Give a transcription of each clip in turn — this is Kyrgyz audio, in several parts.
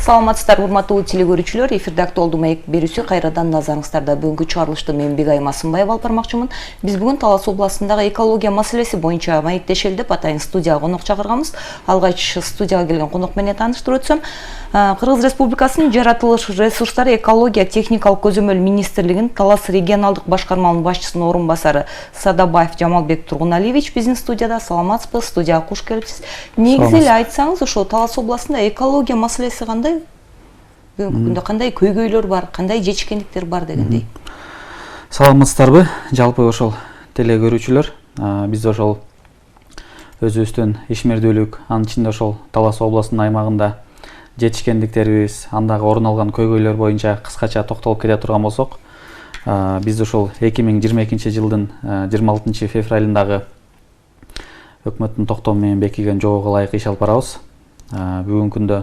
Саламатсыздар, урматтуу телекөрүүчүлөр. Эфирде актуалдуу маек берүүсү кайрадан назарыңыздарда. Бүгүнкү чыгарылышты мен Бегай Масынбаева алып бармакчымын. Биз бүгүн Талас областындагы экология маселеси боюнча маектешели деп атайын студияга конок чакырганбыз. Алгач студияга келген конок менен тааныштырып өтсөм, Кыргыз Республикасынын жаратылыш ресурстары экология техникалык көзөмөл министрлигинин Талас регионалдык башкармалынын башчысынын орун басары Садабаев Жамалбек Тургуналиевич биздин студияда. Саламатсызбы, студияга куш келипсиз. Негизи эле айтсаңыз, ошо Талас областында экология маселеси кандай? Бүгүнкү күндө кандай көйгөйлөр бар, кандай жетишкендиктер бар дегендей. Саламатсыздарбы, жалпы ошол телекөрүүчүлөр, биз ошол өзүбүздүн ишмердүүлүк, анын ичинде ошол Талас областынын аймагында жетишкендиктерибиз, андагы орун алган көйгөйлөр боюнча кыскача токтолуп кете турган болсок, биз ошол 2022 жылдын 26 февралындагы өкмөттүн токтому менен бекиген жобого ылайык иш алып барабыз. Бүгүнкү күндө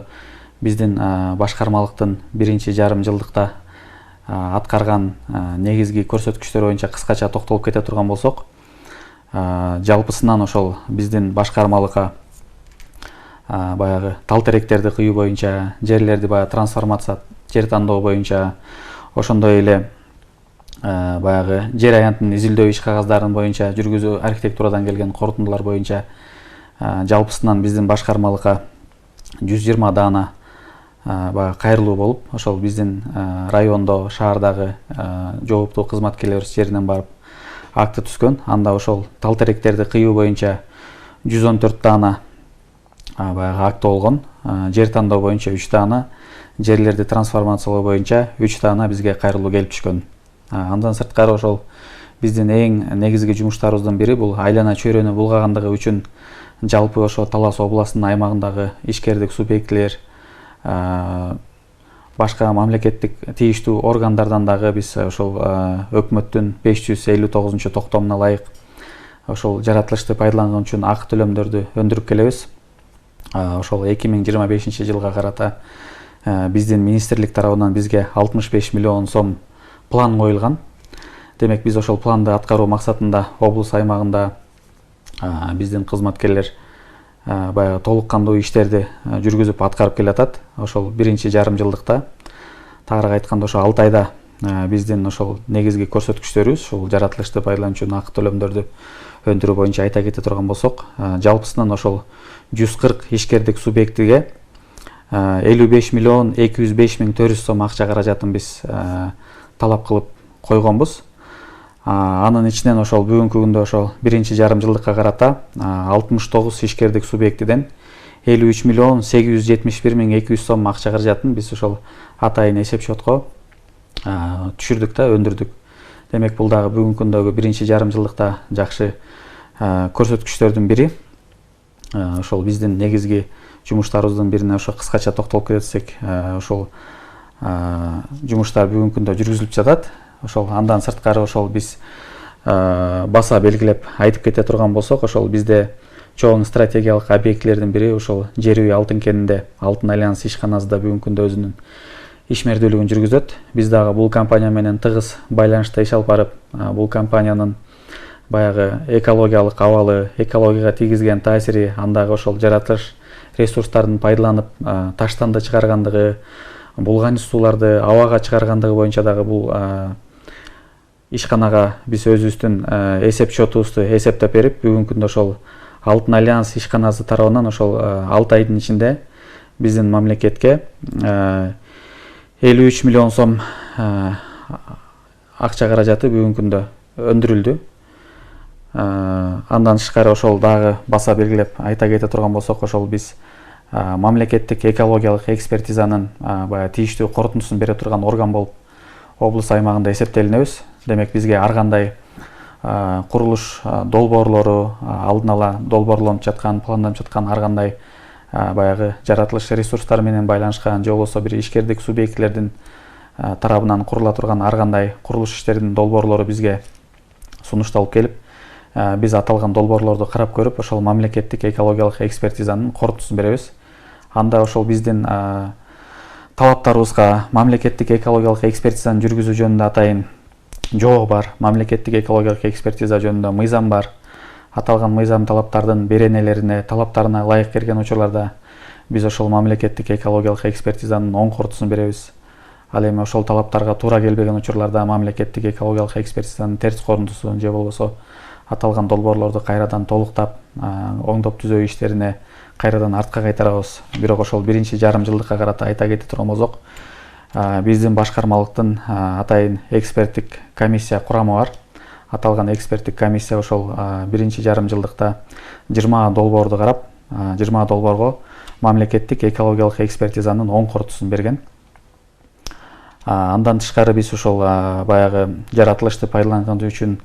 биздин башкармалыктын биринчи жарым жылдыкта аткарган негизги көрсөткүчтөр боюнча кыскача токтолуп кете турган болсок, жалпысынан ошол биздин башкармалыкка баягы тал теректерди кыюу боюнча, жерлерди баягы трансформация, жер тандоо боюнча, ошондой эле баягы жер аянтын изилдөө иш кагаздарын боюнча жүргүзүү, архитектурадан келген корутундулар боюнча жалпысынан биздин башкармалыкка 120 даана баягы кайрылуу болуп, ошол биздин райондо, шаардагы жооптуу кызматкерлерибиз жеринен барып акты түзгөн. Анда ошол тал теректерди кыюу боюнча 114 даана баягы акты болгон, жер тандоо боюнча 3 даана, жерлерди трансформациялоо боюнча 3 даана бизге кайрылуу келип түшкөн. Андан сырткары ошол биздин эң негизги жумуштарыбыздын бири бул айлана чөйрөнү булгагандыгы үчүн жалпы ошо Талас областынын аймагындагы ишкердик субъектилер, башка мамлекеттик тийиштүү органдардан дагы биз ошол өкмөттүн 559 токтомуна ылайык ошол жаратылышты пайдаланган үчүн акы төлөмдөрдү өндүрүп келебиз. Ошол 2025 жылга карата биздин министрлик тарабынан бизге 65 миллион сом план коюлган. Демек биз ошол планды аткаруу максатында облус аймагында биздин кызматкерлер баягы толук кандуу иштерди жүргүзүп аткарып келатат. Ошол биринчи жарым жылдыкта, тагыраак айтканда ошо 6 айда биздин ошол негизги көрсөткүчтөрүбүз, ошол жаратылышты пайдалануу үчүн акы төлөмдөрдү өндүрүү боюнча айта кете турган болсок, жалпысынан ошол 140 ишкердик субъектиге 55 миллион 205 миң 400 сом акча каражатын биз талап кылып койгонбуз. Анын ичинен ошол бүгүнкү күндө ошол биринчи жарым жылдыкка карата 69 ишкердик субъектиден 53 миллион 871 миң 200 сом акча каражатын биз ошол атайын эсеп счетко түшүрдүк да өндүрдүк. Демек бул дагы бүгүнкү күндөгү биринчи жарым жылдыкта жакшы көрсөткүчтөрдүн бири. Ошол биздин негизги жумуштарыбыздын бирине ошо кыскача токтолуп кетсек, ошол жумуштар бүгүнкү күндө жүргүзүлүп жатат. Ошол андан сырткары ошол биз баса белгилеп айтып кете турган болсок, ошол бизде чоң стратегиялык объектилердин бири ошол жер үй алтын кенинде Алтын альянс ишканасы да бүгүнкү күндө өзүнүн ишмердүүлүгүн жүргүзөт. Биз дагы бул компания менен тыгыз байланышта иш алып барып, бул компаниянын баягы экологиялык абалы, экологияга тийгизген таасири, андагы ошол жаратылыш ресурстарын пайдаланып таштанды чыгаргандыгы, булган сууларды абага чыгаргандыгы боюнча дагы бул ишканага биз өзүбүздүн эсеп счетубузду эсептеп берип, бүгүнкү күндө ошол Алтын альянс ишканасы тарабынан ошол 6 айдын ичинде биздин мамлекетке 53 миллион сом акча каражаты бүгүнкү күндө өндүрүлдү. Андан тышкары ошол дагы баса белгилеп айта кете турган болсок, ошол биз мамлекеттик экологиялык экспертизанын баягы тийиштүү корутундусун бере турган орган болуп облус аймагында эсептелинебиз. Демек бизге ар кандай курулуш долбоорлору, алдын ала долбоорлонуп жаткан, пландалып жаткан ар кандай баягы жаратылыш ресурстары менен байланышкан же болбосо бир ишкердик субъектилердин тарабынан курула турган ар кандай курулуш иштеринин долбоорлору бизге сунушталып келип, биз аталган долбоорлорду карап көрүп, ошол мамлекеттик экологиялык экспертизанын корутундусун беребиз. Анда ошол биздин талаптарыбызга мамлекеттик экологиялык экспертизаны жүргүзүү жөнүндө атайын жобо бар, мамлекеттик экологиялык экспертиза жөнүндө мыйзам бар. Аталган мыйзам талаптардын беренелерине, талаптарына ылайык келген учурларда биз ошол мамлекеттик экологиялык экспертизанын оң кортусун беребиз. Ал эми ошол талаптарга туура келбеген учурларда мамлекеттик экологиялык экспертизанын терс корунтусун же болбосо аталган долбоорлорду кайрадан толуктап, оңдоп түзөө иштерине кайрадан артка кайтарабыз. Бирок ошол биринчи жарым жылдыкка карата айта кете турган болсок, биздин башкармалыктын атайын эксперттик комиссия курамы бар. Аталган эксперттик комиссия ошол биринчи жарым жылдыкта 20 долбоорду карап, 20 долбоорго мамлекеттик экологиялык экспертизанын оң кортусун берген. Андан тышкары биз ошол баягы жаратылышты пайдаланган үчүн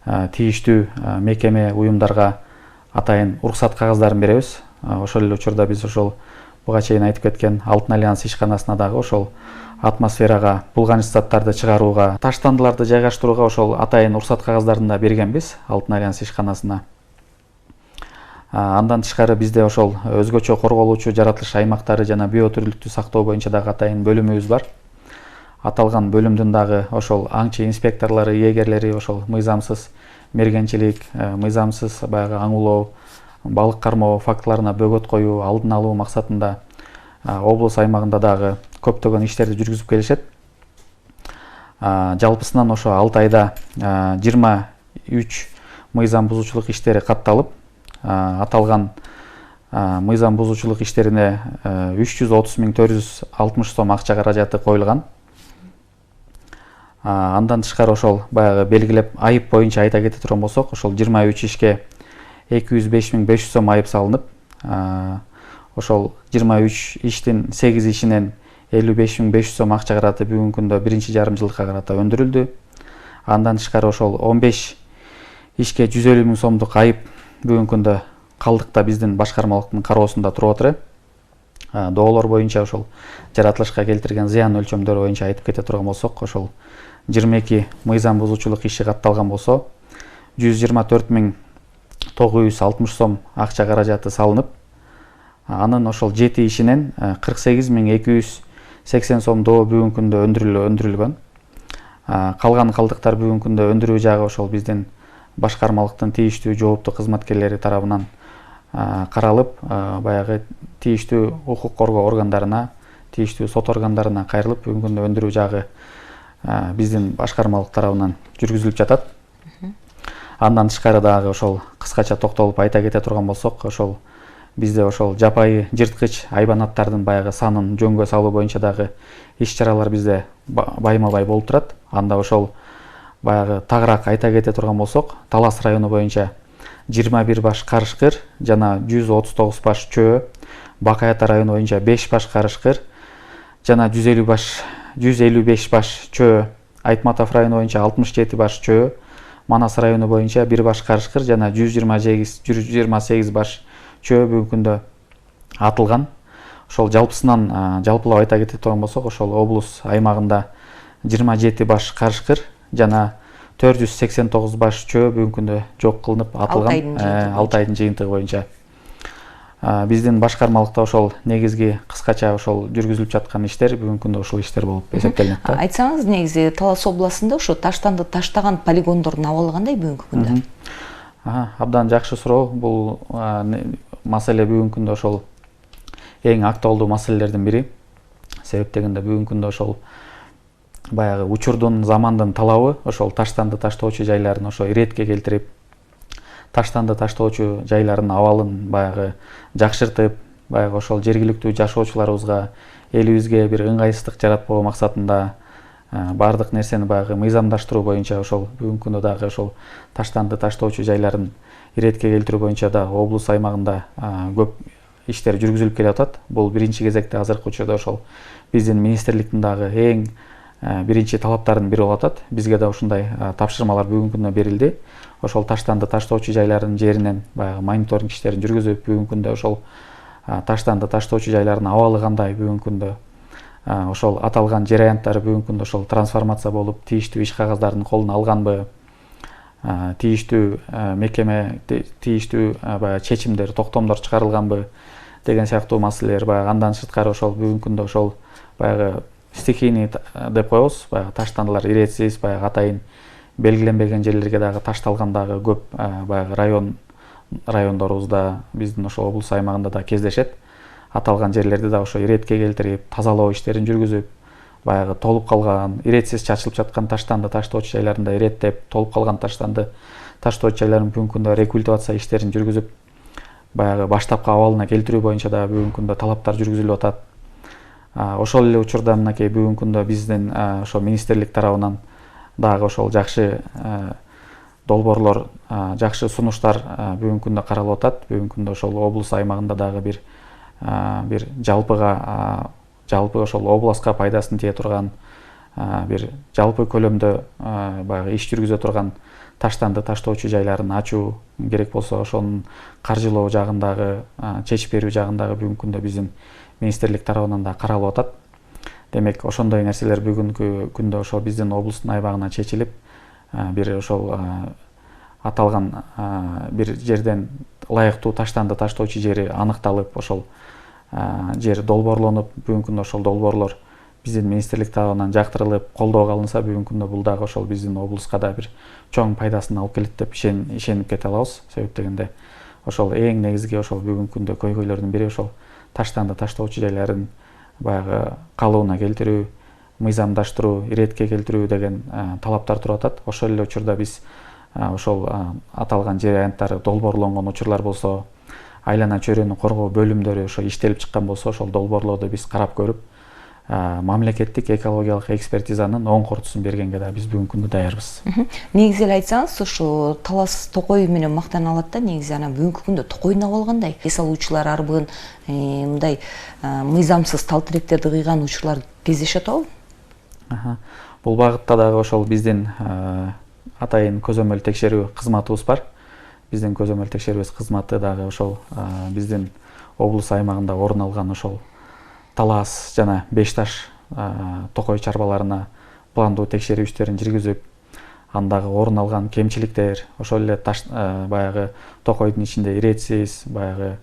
тийиштүү мекеме уюмдарга атайын уруксат кагаздарын беребиз. Ошол эле учурда биз ошол буга чейин айтып кеткен Алтын альянс ишканасына дагы ошол атмосферага булганыч заттарды чыгарууга, таштандыларды жайгаштырууга ошол атайын уруксат кагаздарын да бергенбиз Алтын альянс ишканасына. Андан тышкары бизде ошол өзгөчө корголуучу жаратылыш аймактары жана биотүрлүктү сактоо боюнча дагы атайын бөлүмүбүз бар. Аталган бөлүмдүн дагы ошол аңчы инспекторлору, эгерлери ошол мыйзамсыз мергенчилик, мыйзамсыз баягы аңулоо, балык кармоо фактыларына бөгөт коюу, алдын алуу максатында облус аймагында дагы көптөгөн иштерди жүргүзүп келишет. Жалпысынан ошо 6 айда 23 мыйзам бузуучулук иштери катталып, аталган мыйзам бузуучулук иштерине 330.460 сом акча каражаты коюлган. Андан тышкары ошол баягы белгилеп айып боюнча айта кете турган болсок, ошол 23 ишке 205.500 сом айып салынып, ошол 23 иштин 8 ишинен 55.500 сом акча каражаты бүгүнкү күндө биринчи жарым жылдыкка карата өндүрүлдү. Андан тышкары ошол 15 ишке 150.000 сомдук айып бүгүнкү күндө калдыкта биздин башкармалыктын кароосунда туруп отур. Доолор боюнча ошол жаратылышка келтирген зыян өлчөмдөрү боюнча айтып кете турган болсок, ошол 22 мыйзам бузуучулук иши катталган болсо, 124.960 сом акча каражаты салынып, анын ошол 7 ишинен 48.280 сом доо бүгүнкү күндө өндүрүлгөн. Калган калдыктар бүгүнкү күндө өндүрүү жагы ошол биздин башкармалыктын тийиштүү жооптуу кызматкерлери тарабынан каралып, баягы тийиштүү укук коргоо органдарына, тийиштүү сот органдарына кайрылып, бүгүнкү күндө өндүрүү жагы биздин башкармалык тарабынан жүргүзүлүп жатат. Андан тышкары дагы ошол кыскача токтолуп айта кете турган болсок, ошол бизде ошол жапайы жырткыч айбанаттардын баягы санын жөнгө салуу боюнча дагы иш-чаралар бизде байма-бай болуп турат. Анда ошол баягы тагыраак айта кете турган болсок, Талас району боюнча 21 баш карышкыр жана 139 баш чөө, Бакай Ата району боюнча 5 баш карышкыр жана 155 баш чөө, Айтматов району боюнча 67 баш чөө, Манас району боюнча 1 баш карышкыр жана 128 баш чөө бүгүнкү күндө атылган. Ошол жалпысынан жалпылап айта кете турган болсок, ошол облус аймагында 27 баш карышкыр жана 489 баш чөө бүгүнкү күндө жок кылынып атылган. 6 айдын жыйынтыгы боюнча биздин башкармалыкта ошол негизги кыскача ошол жүргүзүлүп жаткан иштер бүгүнкү күндө ошол иштер болуп эсептелинет. Айтсаңыз, негизи Талас областында ошо таштанды таштаган полигондордун абалы кандай бүгүнкү күндө? Абдан жакшы суроо. Бул маселе бүгүнкү күндө ошол эң актуалдуу маселелердин бири. Себеп дегенде бүгүнкү күндө ошол баягы учурдун, замандын талабы ошол таштанды таштоочу жайларын ошо иретке келтирип, таштанды таштоочу жайлардын абалын баягы жакшыртып, баягы ошол жергиликтүү жашоочуларыбызга, элибизге бир ыңгайсыздык жаратпоо максатында баардык нерсени баягы мыйзамдаштыруу боюнча ошол бүгүнкү күндө дагы ошол таштанды таштоочу жайларын иретке келтирүү боюнча да облус аймагында көп иштер жүргүзүлүп келе атат. Бул биринчи кезекте азыркы учурда ошол биздин министрликтин дагы эң биринчи талаптарынын бири болуп атат. Бизге да ушундай тапшырмалар бүгүнкү күндө берилди. Ошол таштанды таштоочу жайлардын жеринен баягы мониторинг иштерин жүргүзүп, бүгүнкү күндө ошол таштанды таштоочу жайлардын абалы кандай бүгүнкү күндө, ошол аталган жер аянттары бүгүнкү күндө ошол трансформация болуп, тийиштүү иш кагаздарын колуна алганбы, тийиштүү мекеме, тийиштүү баягы чечимдер, токтомдор чыгарылганбы деген сыяктуу маселелер. Баягы андан сырткары ошол бүгүнкү күндө ошол баягы стихийный деп коебуз, баягы таштандылар иретсиз, баягы атайын белгиленбеген жерлерге дагы ташталган дагы көп баягы райондорубузда, биздин ошол облус аймагында да кездешет. аталган жерлерди да ошо иретке келтирип тазалоо иштерин жүргүзүп, баягы толуп калган, иретсиз чачылып жаткан таштанды таштоочу жайларында иреттеп, толуп калган таштанды таштоочу жайларын бүгүнкү күндө рекультивация иштерин жүргүзүп, баягы баштапкы абалына келтирүү боюнча да бүгүнкү күндө талаптар жүргүзүлүп атат. Ошол эле учурда мынакей бүгүнкү күндө биздин ошо министрлик тарабынан дагы ошол жакшы долбоорлор, жакшы сунуштар бүгүнкү күндө каралып атат. Бүгүнкү күндө ошол облус аймагында дагы бир жалпы ошол областка пайдасын тие турган бир жалпы көлөмдө баягы иш жүргүзө турган таштанды таштоочу жайларын ачуу керек болсо, ошонун каржылоо жагындагы, чечип берүү жагындагы бүгүнкү күндө биздин министрлик тарабынан да каралып атат. Демек, ошондой нерселер бүгүнкү күндө ошо биздин облустун аябагына чечилип, бир ошол аталган бир жерден ылайыктуу таштанды таштоочу жери аныкталып, ошол жер долбоорлонуп, бүгүнкү күндө ошол долбоорлор биздин министрлик тарабынан жактырылып, колдоого алынса, бүгүнкү күндө бул дагы ошол биздин облуска да бир чоң пайдасын алып келет деп ишенип кете алабыз. Себеп дегенде, ошол эң негизги ошол бүгүнкү күндө көйгөйлөрдүн бири ошол таштанды таштоочу жайларын баягы калыбына келтирүү, мыйзамдаштыруу, иретке келтирүү деген талаптар туруп атат. Ошол эле учурда биз ошол аталган жер аянттары долбоорлонгон учурлар болсо, айлана чөйрөнү коргоо бөлүмдөрү ошо иштелип чыккан болсо, ошол долбоорлорду биз карап көрүп, мамлекеттик экологиялык экспертизанын оң кортусун бергенге да биз бүгүнкү күндө даярбыз. Негизи эле айтсаңыз, ошо Талас Токой менен мактаналат да, негизи анан бүгүнкү күндө Токойдун абалы кандай? Эс алуучулар арбын мындай мыйзамсыз тал тиректерди кыйган учурлар кездешип атабы? Бул багытта дагы ошол биздин атайын көзөмөл текшерүү кызматыбыз бар. Биздин көзөмөл текшерүүбүз кызматы дагы ошол биздин облус аймагында орун алган ошол Талас жана Бешташ Токой чарбаларына пландуу текшерүү иштерин жүргүзүп, андагы орун алган кемчиликтер, ошол эле баягы Токойдун ичинде иретсиз, баягы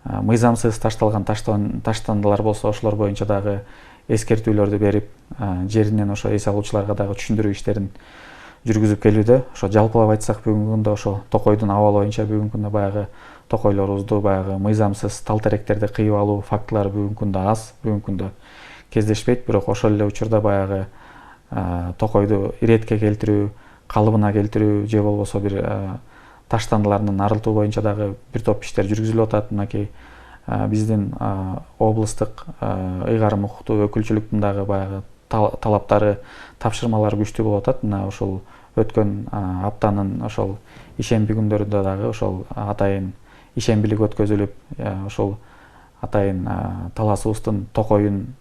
мыйзамсыз ташталган таштандылар болсо, ошолор боюнча дагы эскертүүлөрдү берип, жеринен ошо эс алуучуларга дагы түшүндүрүү иштерин жүргүзүп келүүдө. Ошо жалпылап айтсак, бүгүнкү күндө ошо Токойдун абалы боюнча бүгүнкү күндө баягы токойлорубузду баягы мыйзамсыз тал теректерди кыйып алуу фактылары бүгүнкү күндө аз, бүгүнкү күндө кездешпейт. Бирок ошол эле учурда баягы токойду иретке келтирүү, калыбына келтирүү же болбосо бир таштандыларынан арылтуу боюнча дагы бир топ иштер жүргүзүлүп атат. Мынакей биздин облустук ыйгарым укуктуу өкүлчүлүктүн дагы баягы талаптары, тапшырмалары күчтүү болуп атат. Мына ошол өткөн аптанын ошол ишемби күндөрүндө дагы ошол атайын ишембилик өткөзүлүп, ошол атайын таласыбыздын Токойдун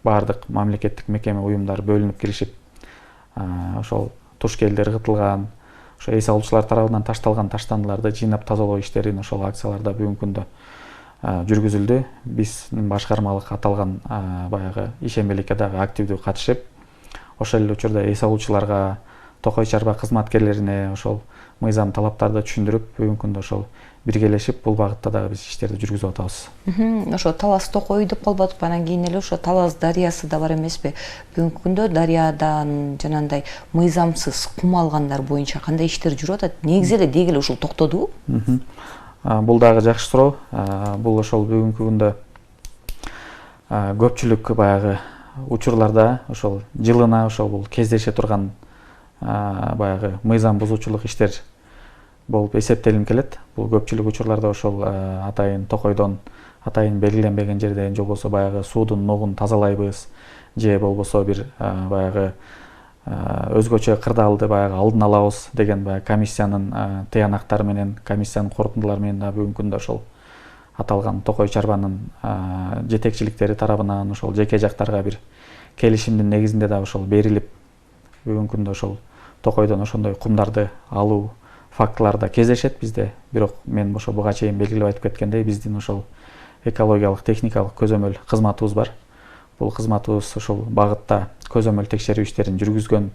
баардык мамлекеттик мекеме уюмдар бөлүнүп киришип, ошол тушкелдер ыргытылган, ошо эс алуучулар тарабынан ташталган таштандыларды жыйнап тазалоо иштерин ошол акцияларда бүгүнкү күндө жүргүзүлдү. Биздин башкармалык аталган баягы ишембиликке дагы активдүү катышып, ошол эле учурда эс алуучуларга, Токой чарба кызматкерлерине ошол мыйзам талаптарды түшүндүрүп, бүгүнкү күндө ошол биргелешип бул багытта дагы биз иштерди жүргүзүп атабыз. Ошо Талас Токой деп калбадыппы, анан кийин эле ошо Талас дарыясы да бар эмеспи? Бүгүнкү күндө дарыядан жанагындай мыйзамсыз кум алгандар боюнча кандай иштер жүрүп атат? Негизи эле деги эле ушул токтодубу? Бул дагы жакшы суроо. Бул ошол бүгүнкү күндө көпчүлүк баягы учурларда ошол жылына ошол бул кездеше турган баягы мыйзам бузуучулук иштер болуп эсептелип келет. Бул көпчүлүк учурларда ошол атайын Токойдон, атайын белгиленбеген жерден, же болбосо баягы суудун нугун тазалайбыз, же болбосо бир баягы өзгөчө кырдаалды баягы алдын алабыз деген баягы комиссиянын тыянактары менен, комиссиянын корутундулары менен да бүгүнкү күндө ошол аталган Токой чарбанын жетекчиликтери тарабынан ошол жеке жактарга бир келишимдин негизинде да ошол берилип, бүгүнкү күндө ошол Токойдон ошондой кумдарды алуу фактылары да кездешет бизде. Бирок мен ошо буга чейин белгилеп айтып кеткендей, биздин ошол экологиялык техникалык көзөмөл кызматыбыз бар. Бул кызматыбыз ошол багытта көзөмөл текшерүү иштерин жүргүзгөн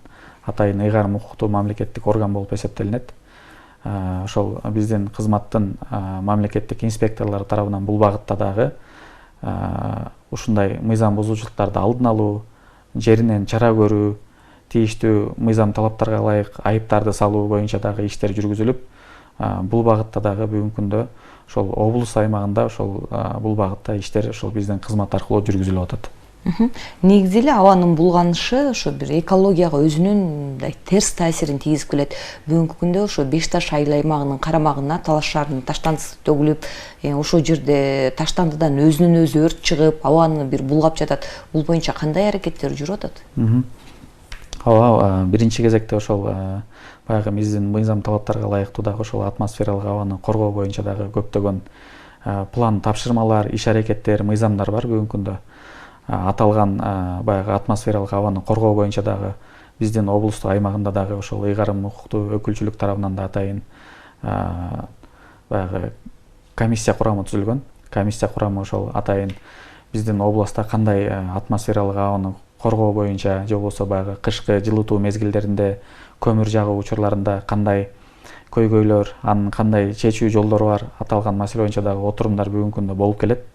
атайын ыйгарым укуктуу мамлекеттик орган болуп эсептелинет. Ошол биздин кызматтын мамлекеттик инспекторлору тарабынан бул багытта дагы ушундай мыйзам бузуучулуктарды алдын алуу, жеринен чара көрүү, тийиштүү мыйзам талаптарга ылайык айыптарды салуу боюнча дагы иштер жүргүзүлүп, бул багытта дагы бүгүнкү күндө ошол облус аймагында ошол бул багытта иштер ошол биздин кызмат аркылуу жүргүзүлүп атат. Негизи эле абанын булганышы ошо бир экологияга өзүнүн мындай терс таасирин тийгизип келет. Бүгүнкү күндө ошо Беш Таш айыл аймагынын карамагына Талаш шаарынын таштандысы төгүлүп, ошол жерде таштандыдан өзүнөн өзү өрт чыгып, абаны бир булгап жатат. Бул боюнча кандай аракеттер жүрүп атат? Ооба, биринчи кезекте ошол баягы биздин мыйзам талаптарга ылайыктуу дагы ошол атмосфералык абаны коргоо боюнча дагы көптөгөн план, тапшырмалар, иш аракеттер, мыйзамдар бар бүгүнкү күндө. Аталган баягы атмосфералык абаны коргоо боюнча дагы биздин облустук аймагында дагы ошол ыйгарым укуктуу өкүлчүлүк тарабынан да атайын баягы комиссия курамы түзүлгөн. Комиссия курамы ошол атайын биздин областта кандай атмосфералык абаны коргоо боюнча же болбосо баягы кышкы жылытуу мезгилдеринде көмүр жагуу учурларында кандай көйгөйлөр, анын кандай чечүү жолдору бар, аталган маселе боюнча дагы отурумдар бүгүнкү күндө болуп келет.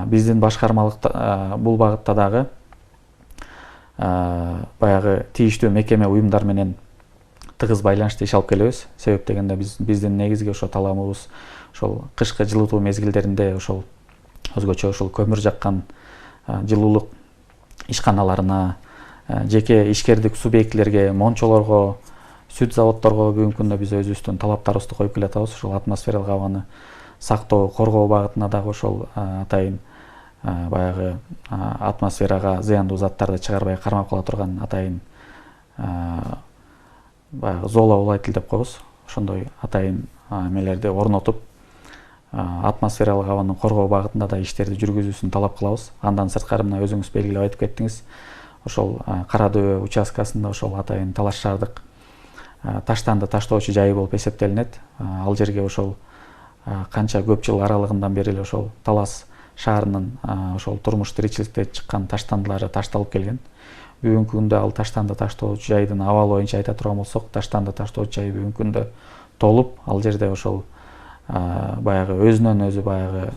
Биздин башкармалык бул багытта дагы баягы тийиштүү мекеме уюмдар менен тыгыз байланышта иш алып келебиз. Себеп дегенде биздин негизги ошо талабыбыз ошол кышкы жылытуу мезгилдеринде ошол өзгөчө ошол көмүр жаккан жылуулук ишканаларына, жеке ишкердик субъектилерге, мончолорго, сүт заводдорго бүгүнкү күндө биз өзүбүздүн талаптарыбызды коюп келатабыз. Ошол атмосфералык абаны сактоо, коргоо багытына дагы ошол атайын баягы атмосферага зыяндуу заттарды чыгарбай кармап кала турган атайын баягы зоолообулайтыл деп коебуз. Ошондой атайын эмелерди орнотуп, атмосфералык абаны коргоо багытында да иштерди жүргүзүүсүн талап кылабыз. Андан сырткары мына өзүңүз белгилеп айтып кеттиңиз. Ошол Кара Дөбө участкасында ошол атайын Талаш шаардык таштанды таштоочу жайы болуп эсептелинет. Ал жерге ошол канча көп жыл аралыгынан бери эле ошол Талас шаарынын ошол турмуш тиричиликте чыккан таштандылары ташталып келген. Бүгүнкү күндө ал таштанды таштоочу жайдын абалы боюнча айта турган болсок, таштанды таштоочу жайы бүгүнкү күндө толуп, ал жерде ошол баягы өзүнөн өзү баягы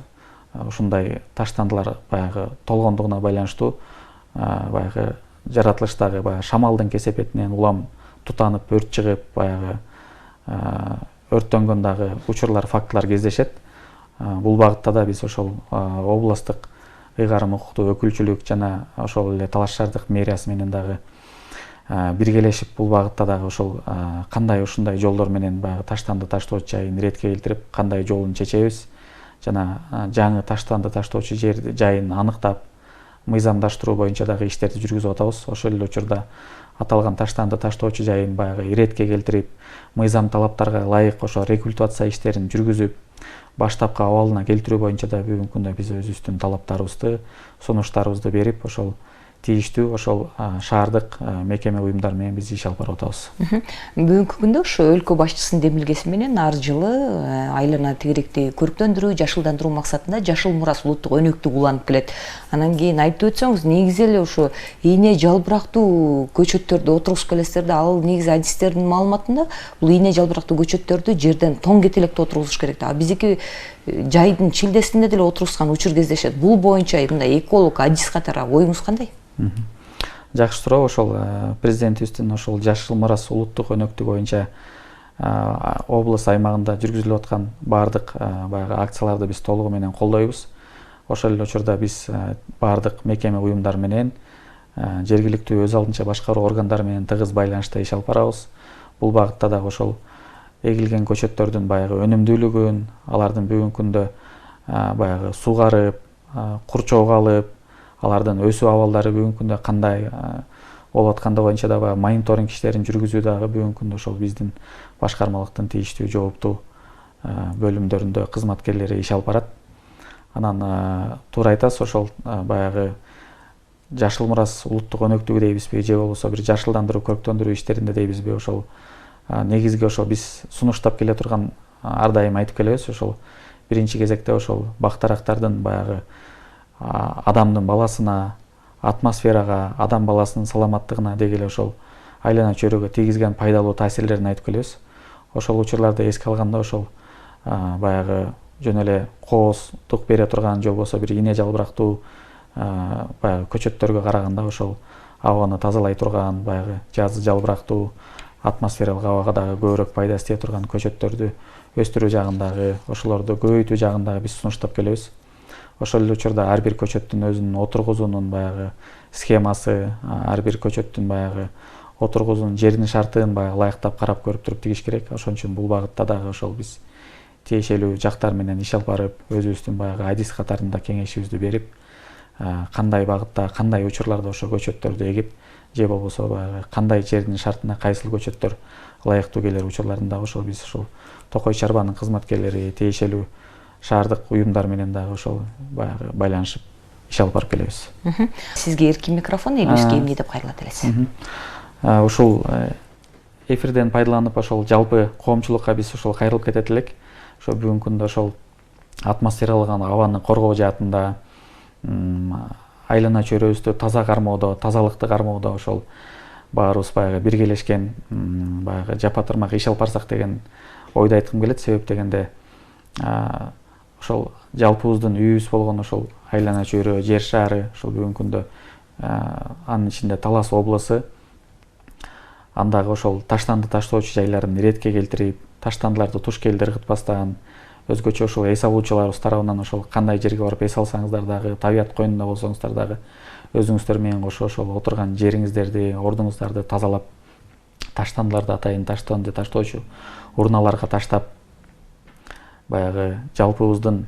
ушундай таштандылар баягы толгондугуна байланыштуу баягы жаратылыштагы баягы шамалдын кесепетинен улам тутанып, өрт чыгып, баягы өрттөнгөн дагы учурлар, фактылар кездешет. Бул багытта да биз ошол областтык ыйгарым укуктуу өкүлчүлүк жана ошол эле Талаш шаардык мэриясы менен дагы биргелешип бул багытта дагы ошол кандай ушундай жолдор менен баягы таштанды таштоочу жайын иретке келтирип, кандай жолун чечебиз жана жаңы таштанды таштоочу жайын аныктап, мыйзамдаштыруу боюнча дагы иштерди жүргүзүп атабыз. Ошол эле учурда аталган таштанды таштоочу жайын баягы иретке келтирип, мыйзам талаптарга ылайык ошо рекультивация иштерин жүргүзүп, баштапкы абалына келтирүү боюнча да бүгүнкү күндө биз өзүбүздүн талаптарыбызды, сунуштарыбызды берип, ошол тийиштүү ошол шаардык мекеме уюмдар менен биз иш алып барып атабыз. Бүгүнкү күндө ошо өлкө башчысынын демилгеси менен ар жылы айлана тегеректи көрктөндүрүү, жашылдандыруу максатында жашыл мурас улуттук өнөктүк уланып келет. Анан кийин айтып өтсөңүз, негизи эле ошо ийне жалбырактуу көчөттөрдү отургузуп келесиздер да, ал негизи адистердин маалыматында бул ийне жалбырактуу көчөттөрдү жерден тоң кетелекте отургузуш керек да. Биздики жайдын чилдесинде деле отургузган учур кездешет. Бул боюнча мындай эколог адис катары оюңуз кандай? Жакшы суроо. Ошол президентибиздин ошол жашыл мурас улуттук өнөктүгү боюнча облус аймагында жүргүзүлүп аткан баардык баягы акцияларды биз толугу менен колдойбуз. Ошол эле учурда биз баардык мекеме уюмдар менен жергиликтүү өз алдынча башкаруу органдары менен тыгыз байланышта иш алып барабыз. Бул багытта дагы ошол эгилген көчөттөрдүн баягы өнүмдүүлүгүн, алардын бүгүнкү күндө баягы сугарып, курчоого алып, алардын өсүү абалдары бүгүнкү күндө кандай болуп аткандыгы боюнча да баягы мониторинг иштерин жүргүзүү дагы бүгүнкү күндө ошол биздин башкармалыктын тийиштүү жооптуу бөлүмдөрүндө кызматкерлери иш алып барат. Анан туура айтасыз, ошол баягы жашыл мурас улуттук өнөктүгү дейбизби же болбосо бир жашылдандыруу, көрктөндүрүү иштеринде дейбизби, ошол негизги ошол биз сунуштап келе турган ар дайым айтып келебиз, ошол биринчи кезекте ошол бактарактардын баягы адамдын баласына, атмосферага, адам баласынын саламаттыгына деги эле ошол айлана чөйрөгө тийгизген пайдалуу таасирлерин айтып келебиз. Ошол учурларды эске алганда ошол баягы жөн эле кооздук бере турган же болбосо бир ийне жалбырактуу баягы көчөттөргө караганда ошол абаны тазалай турган баягы жазы жалбырактуу атмосфералык абага дагы көбүрөөк пайдасы тие турган көчөттөрдү өстүрүү жагындагы, ошолорду көбөйтүү жагындагы биз сунуштап келебиз. Ошол эле учурда ар бир көчөттүн өзүнүн отургузуунун баягы схемасы, ар бир көчөттүн баягы отургузуунун жеринин шартын баягы ылайыктап карап көрүп туруп тигиш керек. Ошон үчүн бул багытта дагы ошол биз тиешелүү жактар менен иш алып барып, өзүбүздүн баягы адис катарында кеңешибизди берип, кандай багытта, кандай учурларда ошо көчөттөрдү эгип, же болбосо баягы кандай жердин шартына кайсыл көчөттөр ылайыктуу келер учурларында ошол биз ошол Токой чарбанын кызматкерлери, тиешелүү шаардык уюмдар менен дагы ошол баягы байланышып иш алып барып келебиз. Сизге эркин микрофон, элибизге эмне деп кайрылат элесиз? Ушул эфирден пайдаланып ошол жалпы коомчулукка биз ошол кайрылып кетет элек. Ошо бүгүнкү күндө ошол атмосфералык абаны коргоо жаатында, айлана чөйрөбүздү таза кармоодо, тазалыкты кармоодо ошол баарыбыз баягы биргелешкен баягы жапа-тырмак иш алып барсак деген ойду айткым келет. Себеп дегенде ошол жалпыбыздын үйүбүз болгон ошол айлана чөйрө жер шаары ошол бүгүнкү күндө анын ичинде Талас облусу андагы ошол таштанды таштоочу жайларын иретке келтирип, таштандыларды туш келди ыргытпастан, өзгөчө ошол эс алуучуларыбыз тарабынан ошол кандай жерге барып эс алсаңыздар дагы, табият коюнунда болсоңуздар дагы өзүңүздөр менен кошо ошол отурган жериңиздерди, ордуңуздарды тазалап, таштандыларды атайын таштанды таштоочу урналарга таштап, баягы жалпыбыздын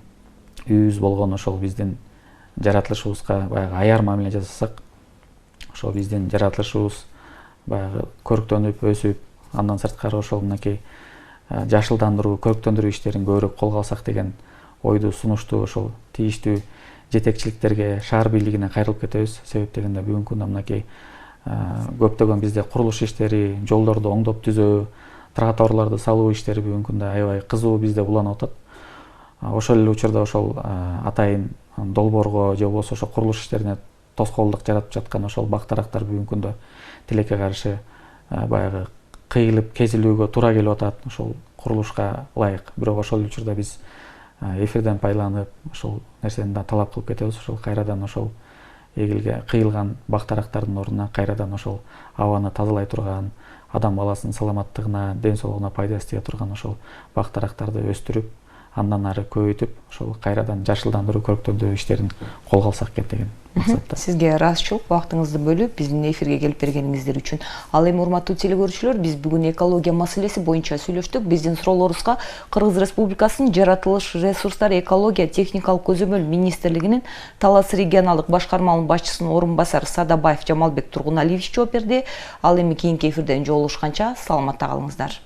үйүбүз болгон ошол биздин жаратылышыбызга баягы аяр мамиле жасасак, ошол биздин жаратылышыбыз баягы көрктөнүп, өсүп, андан сырткары ошол мынакей жашылдандыруу, көрктөндүрүү иштерин көбүрөөк колго алсак деген ойду сунушту ошол тийиштүү жетекчиликтерге, шаар бийлигине кайрылып кетебиз. Себеп дегенде бүгүнкү күндө мынакей көптөгөн бизде курулуш иштери, жолдорду оңдоп түзөө, тротуарларды салуу иштери бүгүнкү күндө аябай кызуу бизде уланып атат. Ошол эле учурда ошол атайын долбоорго же болбосо ошол курулуш иштерине тоскоолдук жаратып жаткан ошол бактарактар бүгүнкү күндө тилекке каршы баягы кыйылып кезилүүгө туура келип атат ошол курулушка ылайык. Бирок ошол учурда биз эфирден пайдаланып ошол нерсени да талап кылып кетебиз. Ошол кайрадан ошол эгилге кыйылган бактарактардын ордуна кайрадан ошол абаны тазалай турган, адам баласынын саламаттыгына, ден соолугуна пайдасы тие турган ошол бактарактарды өстүрүп, андан ары көбөйтүп, ошол кайрадан жашылдандыруу, көрктөндүрүү иштерин колго алсак экен деген максатта. Сизге ыраазычылык убактыңызды бөлүп биздин эфирге келип бергениңиздер үчүн. Ал эми урматтуу телекөрүүчүлөр, биз бүгүн экология маселеси боюнча сүйлөштүк. Биздин суроолорубузга Кыргыз Республикасынын жаратылыш ресурстары экология техникалык көзөмөл министрлигинин Талас регионалдык башкармалык башчысынын орун басары Садабаев Жамалбек Тургуналиевич жооп берди. Ал эми кийинки эфирден жолугушканча саламатта калыңыздар.